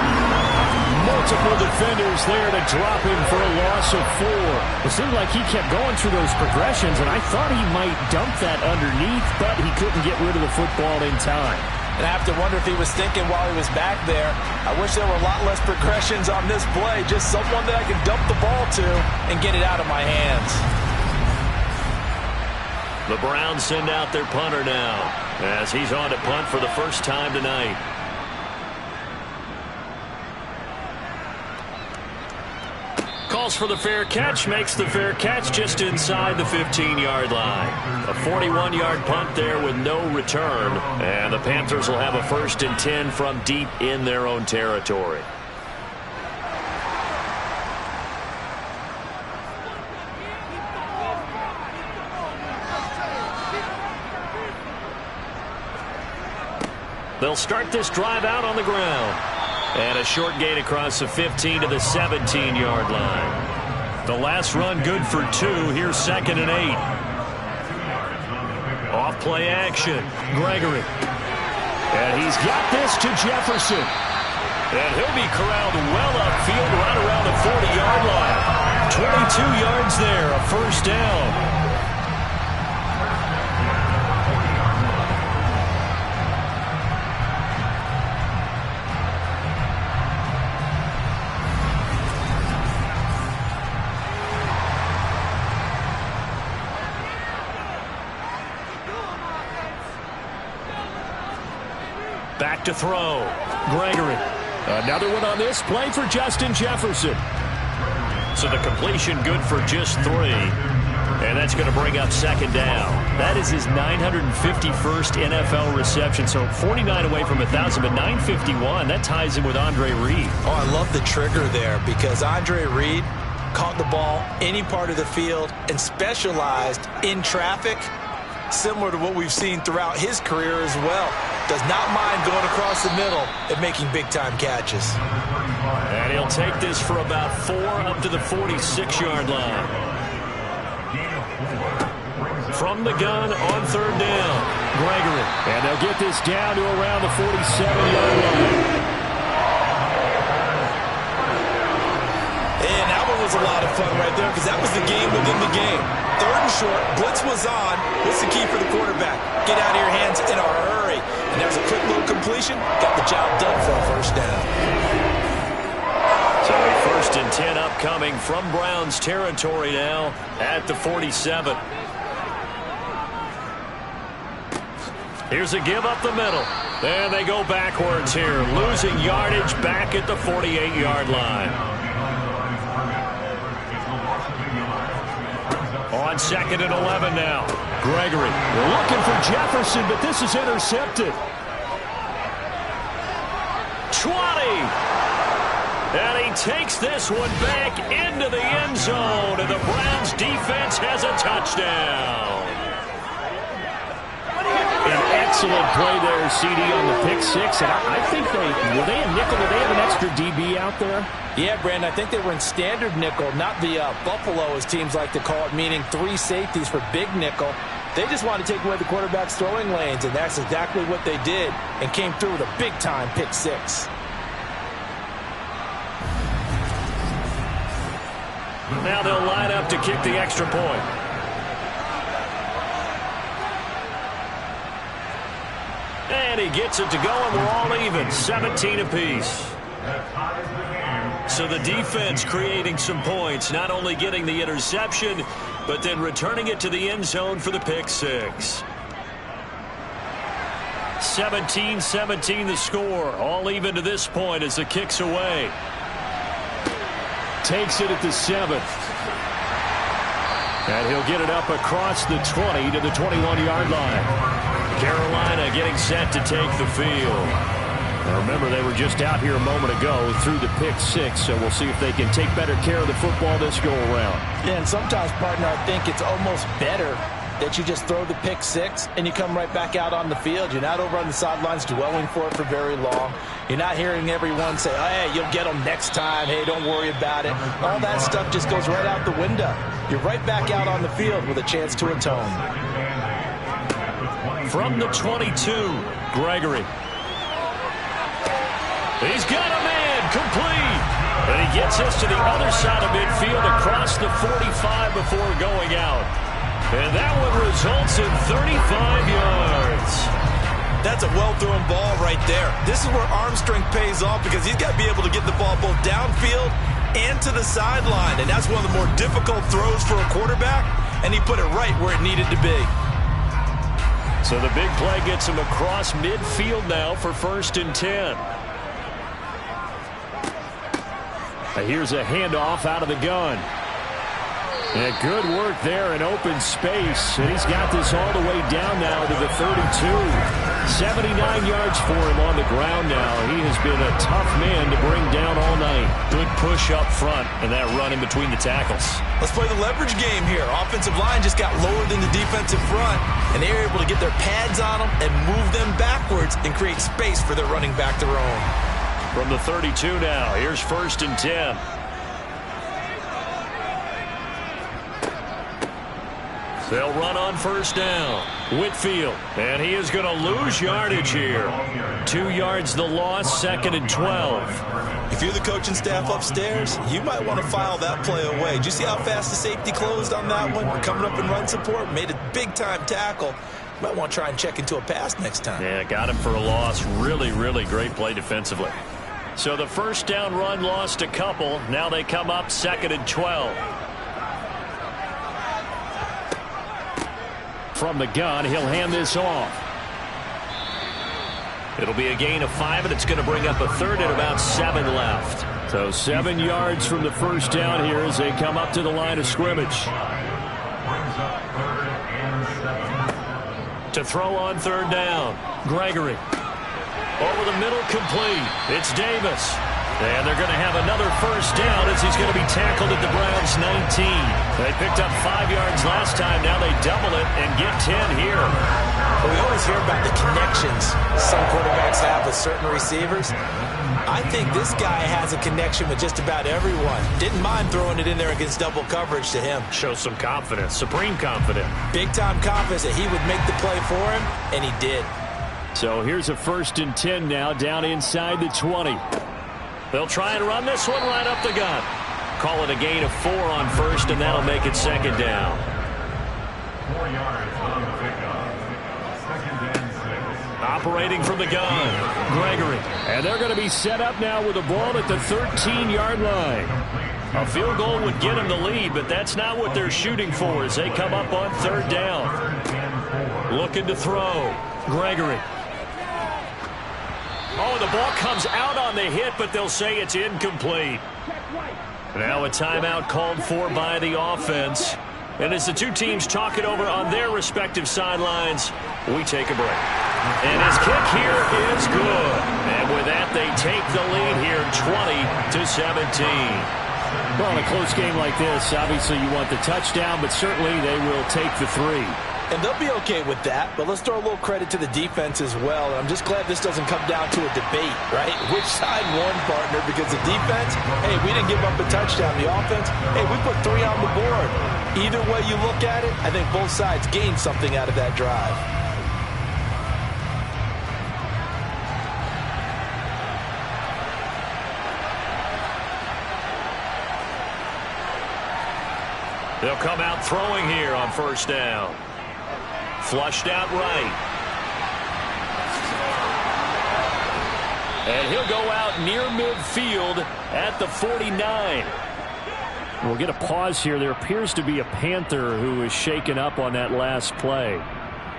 Multiple defenders there to drop him for a loss of 4. It seemed like he kept going through those progressions, and I thought he might dump that underneath, but he couldn't get rid of the football in time. And I have to wonder if he was thinking while he was back there, I wish there were a lot less progressions on this play, just someone that I can dump the ball to and get it out of my hands. The Browns send out their punter now, as he's on to punt for the first time tonight. Calls for the fair catch, makes the fair catch just inside the 15-yard line. A 41-yard punt there with no return, and the Panthers will have a 1st and 10 from deep in their own territory. They'll start this drive out on the ground. And a short gain across the 15 to the 17-yard line. The last run good for 2. Here's 2nd and 8. Off play action. Gregory. And he's got this to Jefferson. And he'll be corralled well upfield right around the 40-yard line. 22 yards there, a first down. Back to throw. Gregory. Another one on this play for Justin Jefferson. So the completion good for just 3. And that's going to bring up 2nd down. That is his 951st NFL reception. So 49 away from 1,000, but 951. That ties him with Andre Reed. Oh, I love the trigger there, because Andre Reed caught the ball any part of the field and specialized in traffic, similar to what we've seen throughout his career as well. Does not mind going across the middle and making big-time catches. And he'll take this for about 4 up to the 46-yard line. from the gun on third down. Gregory. And they'll get this down to around the 47-yard line. And that one was a lot of fun right there because that was the game within the game. Third and short, blitz was on. What's the key for the quarterback? Get out of your hands in a hurry. And there's a quick little completion. Got the job done for a first down. So a 1st and 10 upcoming from Browns territory now at the 47. Here's a give up the middle. There they go backwards here. Losing yardage back at the 48-yard line. On 2nd and 11 now. Gregory. They're looking for Jefferson, but this is intercepted. 20. And he takes this one back into the end zone, and the Browns defense has a touchdown. An excellent play there, CD, on the pick six. And I think were they a nickel? Did they have an extra DB out there? Yeah, Brandon, I think they were in standard nickel, not the Buffalo, as teams like to call it, meaning 3 safeties for big nickel. They just wanted to take away the quarterback's throwing lanes, and that's exactly what they did, and came through with a big-time pick six. Now they'll line up to kick the extra point. And he gets it to go, and we're all even, 17 apiece. So the defense creating some points, not only getting the interception, but then returning it to the end zone for the pick six. 17-17 the score, all even to this point as the kick's away. Takes it at the 7th. And he'll get it up across the 20 to the 21-yard line. Carolina getting set to take the field. Now remember, they were just out here a moment ago through the pick six, so we'll see if they can take better care of the football this go-around. Yeah, and sometimes, partner, I think it's almost better that you just throw the pick six and you come right back out on the field. You're not over on the sidelines dwelling for it for very long. You're not hearing everyone say, oh, hey, you'll get them next time. Hey, don't worry about it. All that stuff just goes right out the window. You're right back out on the field with a chance to atone. From the 22, Gregory. He's got a man, complete. And he gets us to the other side of midfield across the 45 before going out. And that one results in 35 yards. That's a well-thrown ball right there. This is where arm strength pays off because he's got to be able to get the ball both downfield and to the sideline. And that's one of the more difficult throws for a quarterback, and he put it right where it needed to be. So the big play gets him across midfield now for 1st and 10. Here's a handoff out of the gun. And good work there in open space. And he's got this all the way down now to the 32. 79 yards for him on the ground now. He has been a tough man to bring down all night. Good push up front and that run in between the tackles. Let's play the leverage game here. Offensive line just got lower than the defensive front, and they were able to get their pads on them and move them backwards and create space for their running back to roam. From the 32 now, here's 1st and 10. They'll run on 1st down. Whitfield, and he is going to lose yardage here. 2 yards the loss, 2nd and 12. If you're the coaching staff upstairs, you might want to file that play away. Did you see how fast the safety closed on that one? Coming up in run support, made a big-time tackle. You might want to try and check into a pass next time. Yeah, got him for a loss. Really, really great play defensively. So the 1st down run lost a couple. Now they come up 2nd and 12. From the gun, he'll hand this off. It'll be a gain of 5, and it's going to bring up a 3rd and about 7 left. So 7 yards from the 1st down here as they come up to the line of scrimmage. To throw on 3rd down, Gregory. Over the middle, complete. It's Davis. And they're going to have another 1st down as he's going to be tackled at the Browns' 19. They picked up 5 yards last time. Now they double it and get 10 here. Well, we always hear about the connections some quarterbacks have with certain receivers. I think this guy has a connection with just about everyone. Didn't mind throwing it in there against double coverage to him. Shows some confidence, supreme confidence. Big-time confidence that he would make the play for him, and he did. So here's a 1st and 10 now, down inside the 20. They'll try and run this one right up the gut. Call it a gain of 4 on 1st, and that'll make it 2nd down. 4 yards on the pickup. 2nd and 6. Operating from the gun, Gregory. And they're going to be set up now with a ball at the 13-yard line. A field goal would get them the lead, but that's not what they're shooting for as they come up on 3rd down. Looking to throw, Gregory. Oh, the ball comes out on the hit, but they'll say it's incomplete. Now a timeout called for by the offense. And as the two teams talk it over on their respective sidelines, we take a break. And his kick here is good. And with that, they take the lead here 20-17. Well, in a close game like this, obviously you want the touchdown, but certainly they will take the 3. And they'll be okay with that, but let's throw a little credit to the defense as well. I'm just glad this doesn't come down to a debate, right? Which side won, partner? Because the defense, hey, we didn't give up a touchdown. The offense, hey, we put 3 on the board. Either way you look at it, I think both sides gained something out of that drive. They'll come out throwing here on 1st down. Flushed out right. And he'll go out near midfield at the 49. We'll get a pause here. There appears to be a Panther who is shaken up on that last play.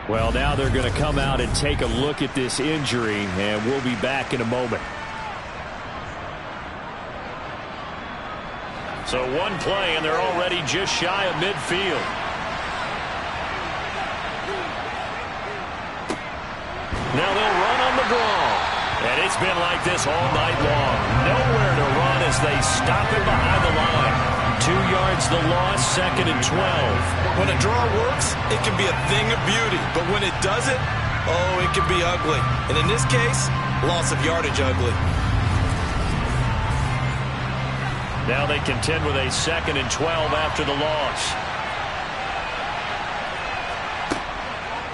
Well, now they're going to come out and take a look at this injury, and we'll be back in a moment. So one play, and they're already just shy of midfield. Now they'll run on the draw. And it's been like this all night long. Nowhere to run as they stop him behind the line. 2 yards the loss, 2nd and 12. When a draw works, it can be a thing of beauty. But when it doesn't, oh, it can be ugly. And in this case, loss of yardage ugly. Now they contend with a 2nd and 12 after the loss.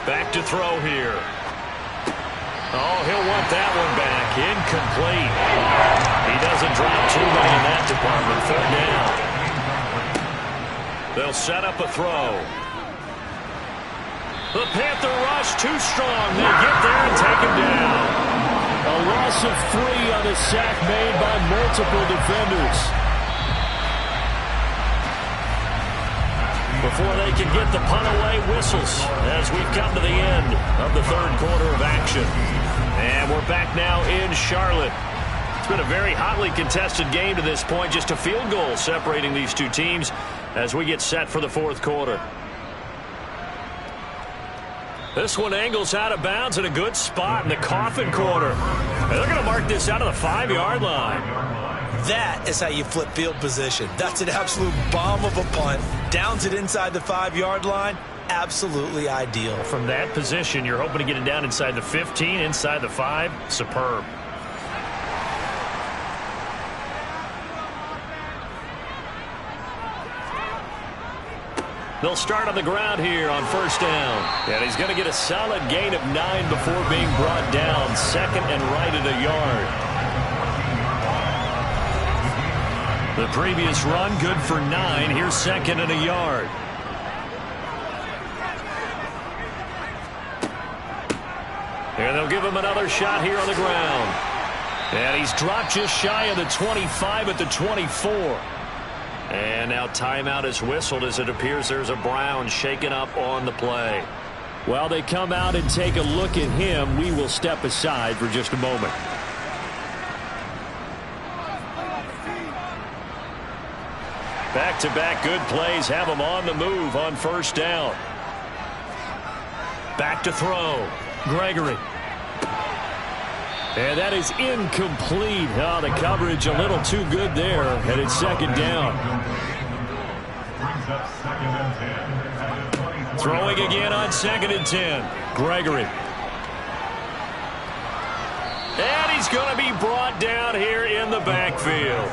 Back to throw here. Oh, he'll want that one back. Incomplete. He doesn't drop too many in that department. 3rd down. They'll set up a throw. The Panther rush too strong. They get there and take him down. A loss of 3 on a sack made by multiple defenders. Before they can get the punt away, whistles as we've come to the end of the 3rd quarter of action. And we're back now in Charlotte. It's been a very hotly contested game to this point. Just a field goal separating these two teams as we get set for the 4th quarter. This one angles out of bounds in a good spot in the coffin corner. And they're going to mark this out of the 5-yard line. That is how you flip field position. That's an absolute bomb of a punt. Downs it inside the 5-yard line. Absolutely ideal. From that position, you're hoping to get it down inside the 15, inside the 5. Superb. They'll start on the ground here on 1st down. And he's going to get a solid gain of 9 before being brought down. 2nd and right at a yard. The previous run good for 9. Here's 2nd and a yard. And they'll give him another shot here on the ground. And he's dropped just shy of the 25 at the 24. And now timeout is whistled as it appears there's a Brown shaken up on the play. While they come out and take a look at him, we will step aside for just a moment. Back-to-back good plays have him on the move on 1st down. Back to throw. Gregory. And that is incomplete. Oh, the coverage a little too good there. And it's 2nd down. Throwing again on 2nd and 10. Gregory. And he's going to be brought down here in the backfield.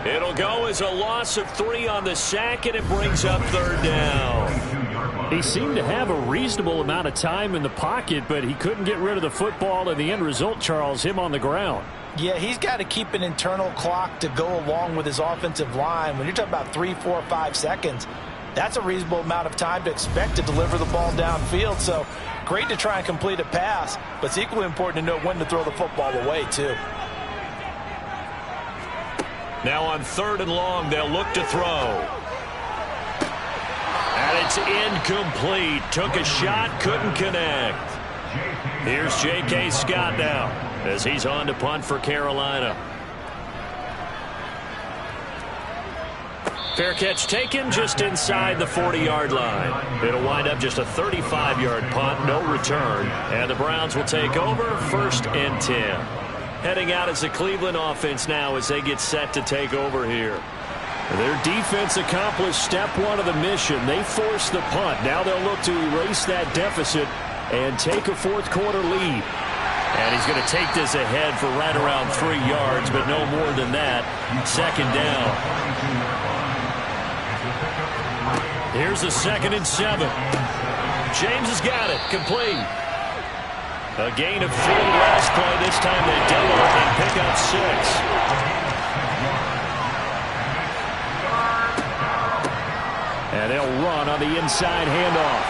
It'll go as a loss of 3 on the sack, and it brings up 3rd down. He seemed to have a reasonable amount of time in the pocket, but he couldn't get rid of the football, and the end result, Charles, him on the ground. Yeah, he's got to keep an internal clock to go along with his offensive line. When you're talking about 3, 4, 5 seconds, that's a reasonable amount of time to expect to deliver the ball downfield. So great to try and complete a pass, but it's equally important to know when to throw the football away, too. Now on 3rd and long, they'll look to throw. And it's incomplete. Took a shot, couldn't connect. Here's J.K. Scott now as he's on to punt for Carolina. Fair catch taken just inside the 40-yard line. It'll wind up just a 35-yard punt, no return. And the Browns will take over 1st and 10. Heading out as the Cleveland offense now as they get set to take over here. Their defense accomplished step 1 of the mission. They forced the punt. Now they'll look to erase that deficit and take a 4th quarter lead. And he's going to take this ahead for right around 3 yards, but no more than that. 2nd down. Here's a 2nd and 7. James has got it. Complete. A gain of 3 last play. This time they double it and pick up 6. And they'll run on the inside handoff.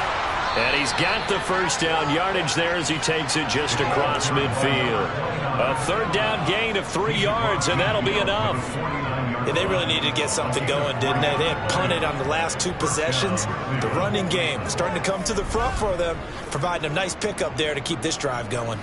And he's got the 1st down yardage there as he takes it just across midfield. A 3rd down gain of 3 yards, and that'll be enough. Yeah, they really needed to get something going, didn't they? They had punted on the last 2 possessions. The running game starting to come to the front for them, providing a nice pickup there to keep this drive going.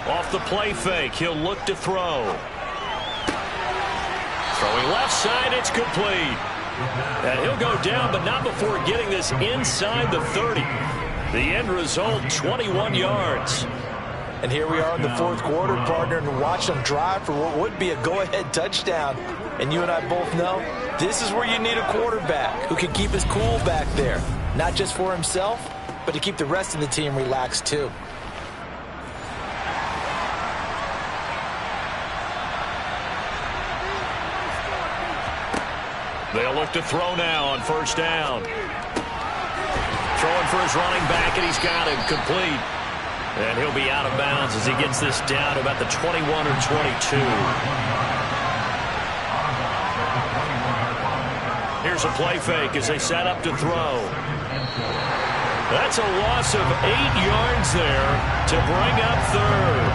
Off the play fake, he'll look to throw. Throwing left side, it's complete. And he'll go down, but not before getting this inside the 30. The end result, 21 yards. And here we are in the 4th quarter, partner, and watch them drive for what would be a go-ahead touchdown. And you and I both know this is where you need a quarterback who can keep his cool back there. Not just for himself, but to keep the rest of the team relaxed, too. They'll look to throw now on 1st down. Throwing for his running back, and he's got him complete. And he'll be out of bounds as he gets this down to about the 21 or 22. Here's a play fake as they set up to throw. That's a loss of 8 yards there to bring up 3rd.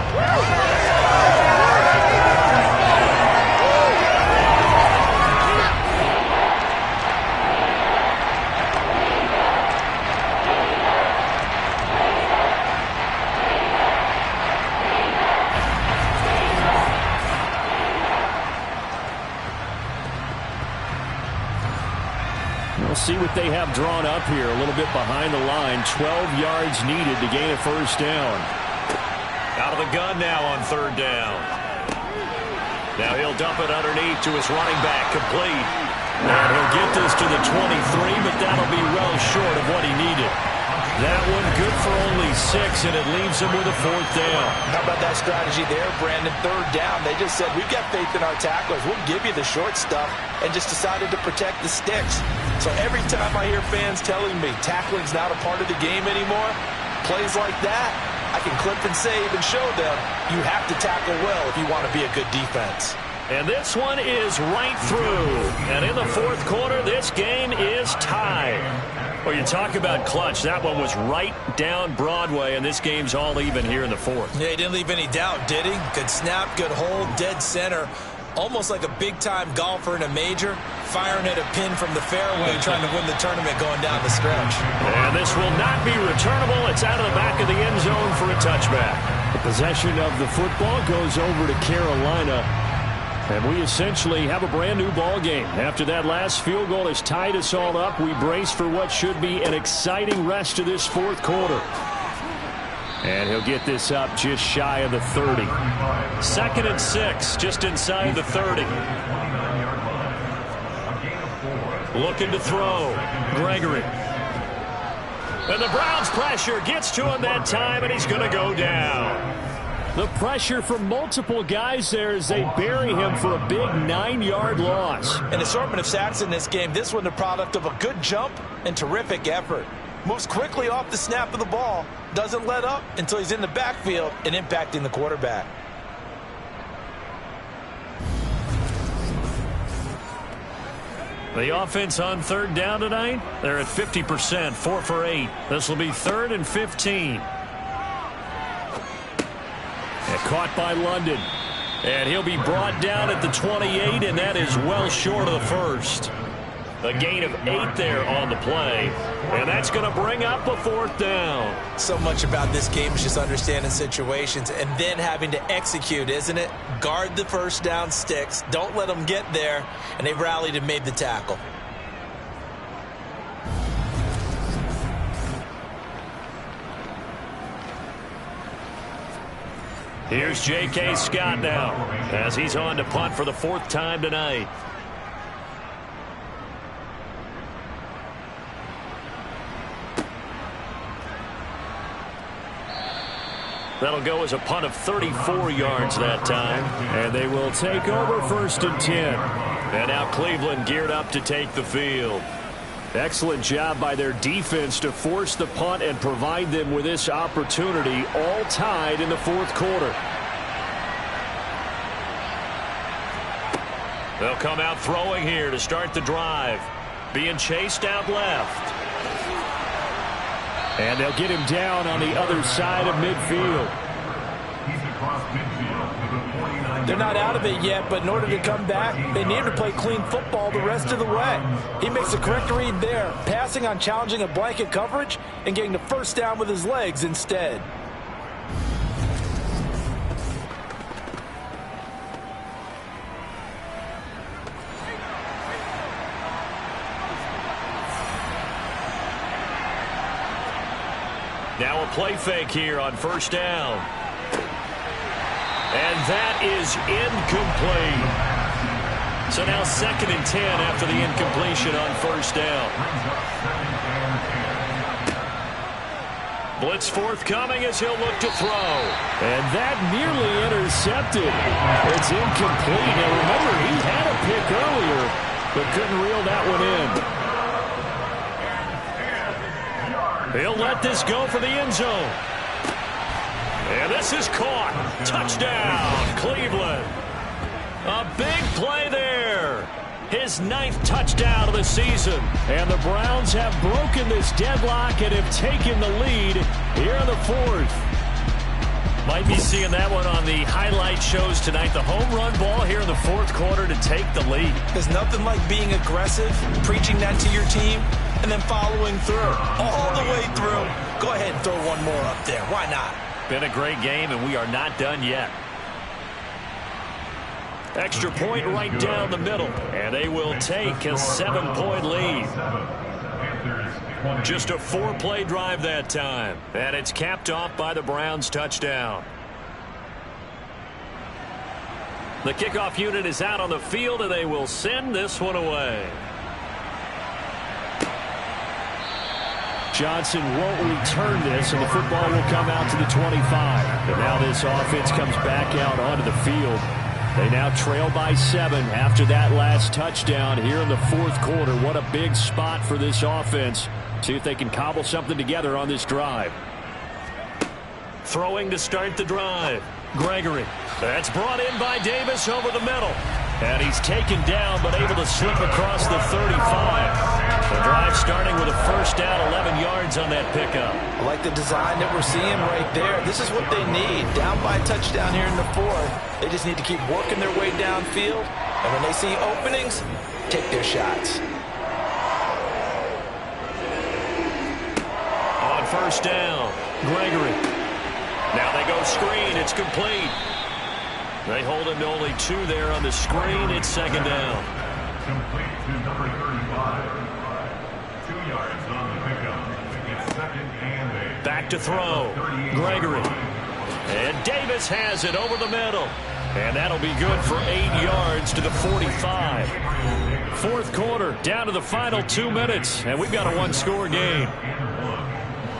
We'll see what they have drawn up here. A little bit behind the line. 12 yards needed to gain a 1st down. Out of the gun now on 3rd down. Now he'll dump it underneath to his running back. Complete. And he'll get this to the 23, but that'll be well short of what he needed. That one good for only 6, and it leaves him with a 4th down. How about that strategy there, Brandon? 3rd down. They just said, we've got faith in our tacklers. We'll give you the short stuff, and just decided to protect the sticks. So every time I hear fans telling me tackling's not a part of the game anymore, plays like that, I can clip and save and show them you have to tackle well if you want to be a good defense. And this one is right through. And in the 4th quarter, this game is tied. Well, you talk about clutch. That one was right down Broadway, and this game's all even here in the 4th. Yeah, he didn't leave any doubt, did he? Good snap, good hold, dead center. Almost like a big-time golfer in a major, firing at a pin from the fairway, trying to win the tournament going down the stretch. And this will not be returnable. It's out of the back of the end zone for a touchback. The possession of the football goes over to Carolina. And we essentially have a brand new ball game. After that last field goal has tied us all up, we brace for what should be an exciting rest of this fourth quarter. And he'll get this up just shy of the 30. 2nd and 6, just inside the 30. Looking to throw. Gregory. And the Browns pressure gets to him that time, and he's going to go down. The pressure from multiple guys there as they bury him for a big 9-yard loss. An assortment of sacks in this game. This one the product of a good jump and terrific effort. Moves quickly off the snap of the ball. Doesn't let up until he's in the backfield and impacting the quarterback. The offense on 3rd down tonight, they're at 50%, 4 for 8. This will be 3rd and 15. And caught by London. And he'll be brought down at the 28, and that is well short of the first. A gain of 8 there on the play. And that's going to bring up a 4th down. So much about this game is just understanding situations and then having to execute, isn't it? Guard the first down sticks. Don't let them get there. And they rallied and made the tackle. Here's J.K. Scott now as he's on to punt for the 4th time tonight. That'll go as a punt of 34 yards that time. And they will take over 1st and 10. And now Cleveland geared up to take the field. Excellent job by their defense to force the punt and provide them with this opportunity, all tied in the 4th quarter. They'll come out throwing here to start the drive. Being chased out left. And they'll get him down on the other side of midfield. They're not out of it yet, but in order to come back, they need to play clean football the rest of the way. He makes the correct read there, passing on challenging a blanket coverage and getting the first down with his legs instead. Now a play fake here on 1st down. And that is incomplete. So now 2nd and 10 after the incompletion on 1st down. Blitz forthcoming as he'll look to throw. And that nearly intercepted. It's incomplete. Now remember, he had a pick earlier, but couldn't reel that one in. He'll let this go for the end zone. And this is caught. Touchdown, Cleveland. A big play there. His 9th touchdown of the season. And the Browns have broken this deadlock and have taken the lead here in the 4th. Might be seeing that one on the highlight shows tonight. The home run ball here in the 4th quarter to take the lead. There's nothing like being aggressive, preaching that to your team, and then following through, all the way through. Go ahead and throw one more up there. Why not? Been a great game, and we are not done yet. Extra point right down the middle, and they will take a 7-point lead. Just a 4-play drive that time, and it's capped off by the Browns touchdown. The kickoff unit is out on the field, and they will send this one away. Johnson won't return this, and the football will come out to the 25. And now this offense comes back out onto the field. They now trail by 7 after that last touchdown here in the 4th quarter. What a big spot for this offense. See if they can cobble something together on this drive. Throwing to start the drive. Gregory. That's brought in by Davis over the middle. And he's taken down, but able to slip across the 35. The drive starting with a first down, 11 yards on that pickup. I like the design that we're seeing right there. This is what they need. Down by a touchdown here in the fourth. They just need to keep working their way downfield. And when they see openings, take their shots. On first down, Gregory. Now they go screen. It's complete. They hold him to only 2 there on the screen. It's second down. Complete to number 35. 2 yards on the pickup. It's second and 8. Back to throw. Gregory. And Davis has it over the middle. And that'll be good for 8 yards to the 45. Fourth quarter, down to the final 2 minutes. And we've got a one-score game.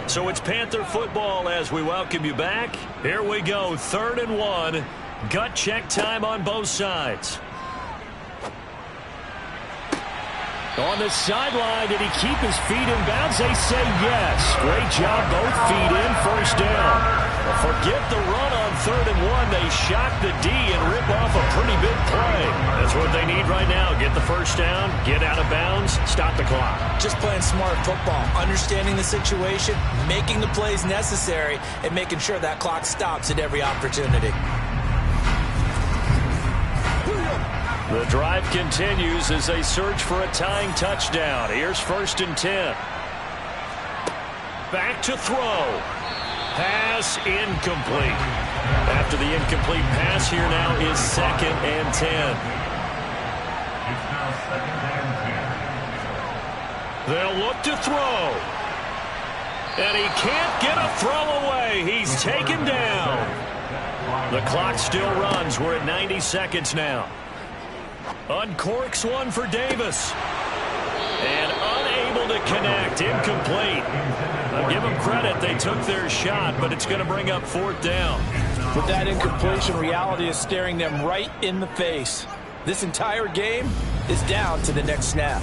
So it's Panther football as we welcome you back. Here we go, 3rd and 1. Gut check time on both sides. On the sideline, did he keep his feet in bounds? They say yes. Great job, both feet in, first down. Well, forget the run on 3rd and 1. They shock the D and rip off a pretty big play. That's what they need right now. Get the first down, get out of bounds, stop the clock. Just playing smart football, understanding the situation, making the plays necessary, and making sure that clock stops at every opportunity. The drive continues as they search for a tying touchdown. Here's 1st and 10. Back to throw. Pass incomplete. After the incomplete pass, here now is 2nd and 10. It's now 2nd and 10. They'll look to throw. And he can't get a throw away. He's taken down. The clock still runs. We're at 90 seconds now. Uncorks one for Davis. And unable to connect. Incomplete. I'll give them credit. They took their shot, but it's going to bring up 4th down. With that incompletion, reality is staring them right in the face. This entire game is down to the next snap.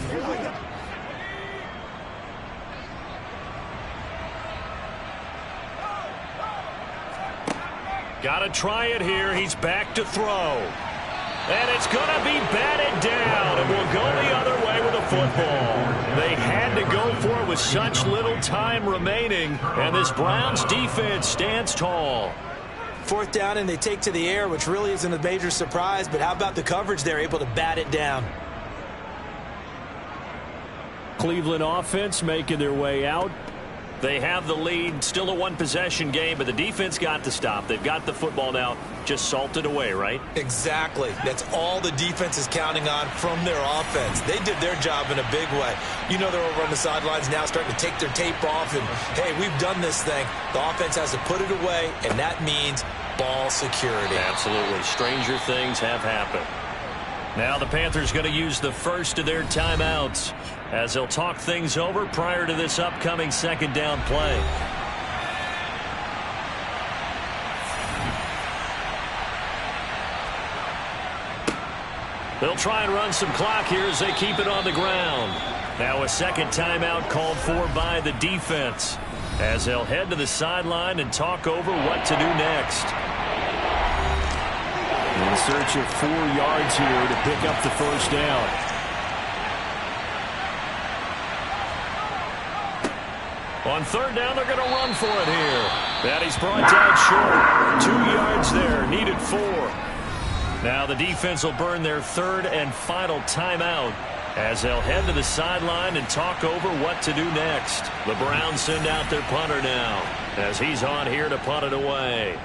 Got to try it here. He's back to throw. And it's going to be batted down, and we'll go the other way with the football. They had to go for it with such little time remaining, and this Browns defense stands tall. 4th down, and they take to the air, which really isn't a major surprise, but how about the coverage? They're able to bat it down. Cleveland offense making their way out. They have the lead, still a one-possession game, but the defense got to stop. They've got the football now, just salted away, right? Exactly. That's all the defense is counting on from their offense. They did their job in a big way. You know they're over on the sidelines now starting to take their tape off, and, hey, we've done this thing. The offense has to put it away, and that means ball security. Absolutely. Stranger things have happened. Now the Panthers going to use the first of their timeouts as they'll talk things over prior to this upcoming 2nd down play. They'll try and run some clock here as they keep it on the ground. Now a 2nd timeout called for by the defense as they'll head to the sideline and talk over what to do next. In search of 4 yards here to pick up the first down. On 3rd down, they're going to run for it here. And he's brought down short. 2 yards there, needed 4. Now the defense will burn their 3rd and final timeout as they'll head to the sideline and talk over what to do next. The Browns send out their punter now as he's on here to punt it away.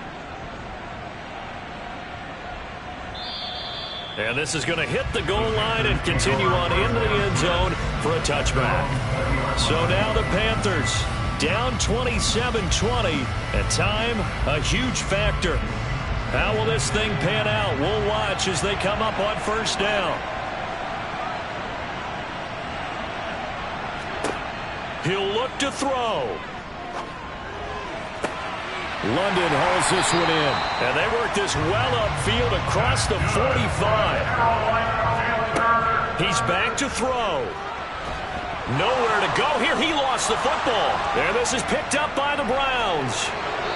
And this is going to hit the goal line and continue on into the end zone for a touchback. So now the Panthers down 27-20. At time, a huge factor. How will this thing pan out? We'll watch as they come up on 1st down. He'll look to throw. London hauls this one in. And they work this well upfield across the 45. He's back to throw. Nowhere to go here. He lost the football. And this is picked up by the Browns.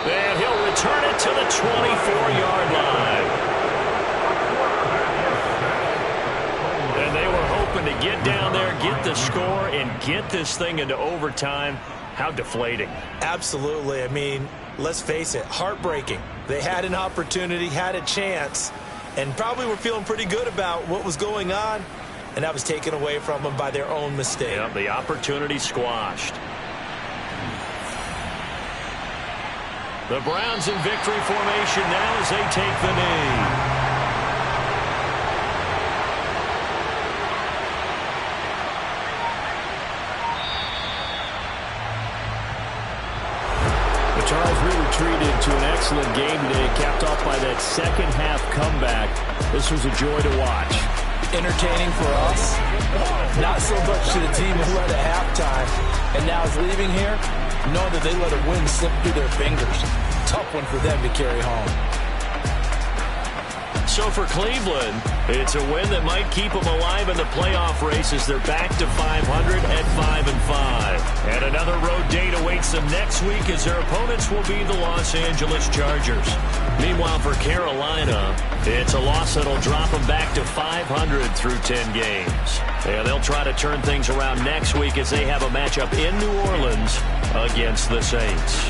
And he'll return it to the 24-yard line. get down there, get the score, and get this thing into overtime. How deflating. Absolutely. I mean, let's face it, heartbreaking. They had an opportunity, had a chance, and probably were feeling pretty good about what was going on, and that was taken away from them by their own mistake. Yeah, the opportunity squashed. The Browns in victory formation now as they take the knee. Charles, we retreated to an excellent game today, capped off by that second-half comeback. This was a joy to watch. Entertaining for us, not so much to the team who led at halftime and now is leaving here, knowing that they let a win slip through their fingers. Tough one for them to carry home. So for Cleveland, it's a win that might keep them alive in the playoff race as they're back to 500 at 5-5. And another road date awaits them next week as their opponents will be the Los Angeles Chargers. Meanwhile, for Carolina, it's a loss that'll drop them back to 500 through 10 games. And they'll try to turn things around next week as they have a matchup in New Orleans against the Saints.